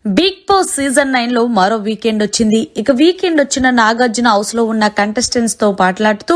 Big boss season 9 లో మరో weekend వచ్చింది. ఇక వీకెండ్ వచ్చిన నాగార్జున హౌస్ లో ఉన్న కంటెస్టెంట్స్ తో మాట్లాడుతూ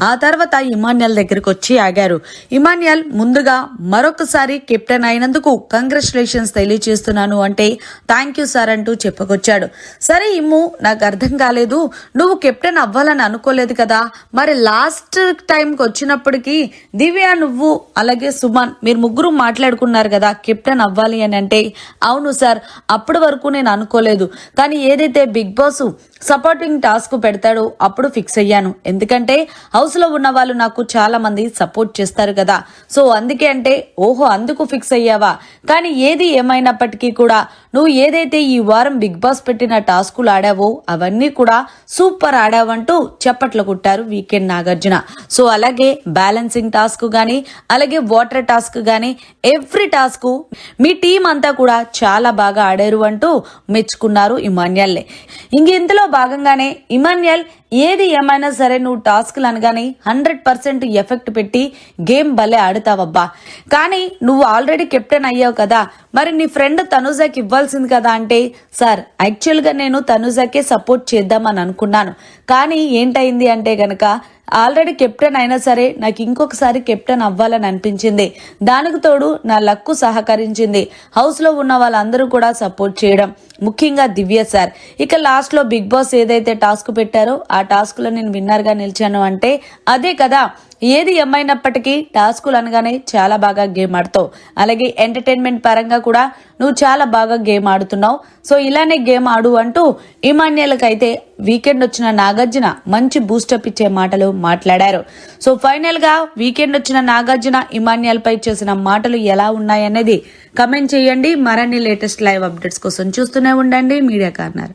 ఆ తర్వాత ఇమాన్యుయల్ దగ్గరికి వచ్చి ఆగారు. ఇమాన్యుయల్ ముందుగా మరొకసారి కెప్టెన్ అయినందుకు కంగ్రాచులేషన్స్ తెలియజేస్తున్నాను అంటే థ్యాంక్ యూ సార్ అంటూ చెప్పుకొచ్చాడు. సరే ఇమ్ము, నాకు అర్థం కాలేదు, నువ్వు కెప్టెన్ అవ్వాలని అనుకోలేదు కదా, మరి లాస్ట్ టైంకి వచ్చినప్పటికీ దివ్య, నువ్వు అలాగే సుమన్ మీరు ముగ్గురు మాట్లాడుకున్నారు కదా కెప్టెన్ అవ్వాలి అని అంటే, అవును సార్ అప్పటి వరకు నేను అనుకోలేదు, కానీ ఏదైతే బిగ్ బాస్ సపోర్టింగ్ టాస్క్ పెడతాడో అప్పుడు ఫిక్స్ అయ్యాను. ఎందుకంటే హౌస్ లో ఉన్న వాళ్ళు నాకు చాలా మంది సపోర్ట్ చేస్తారు కదా, సో అందుకే అంటే ఓహో అందుకు ఫిక్స్ అయ్యావా, కానీ ఏది ఏమైనప్పటికీ కూడా నువ్వు ఏదైతే ఈ వారం బిగ్ బాస్ పెట్టిన టాస్కులు ఆడావో అవన్నీ కూడా సూపర్ ఆడావంటూ చప్పట్లు కొట్టారు వీకెండ్ నాగార్జున. సో అలాగే బ్యాలెన్సింగ్ టాస్క్ గానీ అలాగే వాటర్ టాస్క్ గానీ ఎవ్రీ టాస్క్ మీ టీం అంతా కూడా చాలా బాగా ఆడారు అంటూ మెచ్చుకున్నారు ఇమాన్యుయల్. ఇందులో భాగంగానే ఇమాన్యుయల్ ఏది ఏమైనా సరే నువ్వు టాస్క్లు అనగానే 100% ఎఫెక్ట్ పెట్టి గేమ్ భలే ఆడుతావబ్బా, కానీ నువ్వు ఆల్రెడీ కెప్టెన్ అయ్యావు కదా, మరి నీ ఫ్రెండ్ తనుజాకి ఇవ్వాల్సింది కదా అంటే, సార్ యాక్చువల్గా నేను తనుజాకే సపోర్ట్ చేద్దామని అనుకున్నాను, కానీ ఏంటైంది అంటే గనక ఆల్రెడీ కెప్టెన్ అయినా సరే నాకు ఇంకొకసారి కెప్టెన్ అవ్వాలని అనిపించింది, దానికి తోడు నా లక్కు సహకరించింది, హౌస్ లో ఉన్న వాళ్ళందరూ కూడా సపోర్ట్ చేయడం, ముఖ్యంగా దివ్య సార్. ఇక లాస్ట్ లో బిగ్ బాస్ ఏదైతే టాస్క్ పెట్టారో ఆ టాస్క్ లో నేను విన్నర్ గా నిలిచాను అంటే అదే కదా. ఏది ఏమైనప్పటికీ టాస్కులు అనగానే చాలా బాగా గేమ్ ఆడుతావు, అలాగే ఎంటర్టైన్మెంట్ పరంగా కూడా నువ్వు చాలా బాగా గేమ్ ఆడుతున్నావు, సో ఇలానే గేమ్ ఆడు అంటూ ఇమాన్యుయల్కి వీకెండ్ వచ్చిన నాగార్జున మంచి బూస్టప్ ఇచ్చే మాటలు మాట్లాడారు. సో ఫైనల్ గా వీకెండ్ వచ్చిన నాగార్జున ఇమాన్యుయల్ పై చేసిన మాటలు ఎలా ఉన్నాయనేది కమెంట్ చేయండి. మరిన్ని లేటెస్ట్ లైవ్ అప్డేట్స్ కోసం చూస్తూనే ఉండండి మీడియా కార్నర్.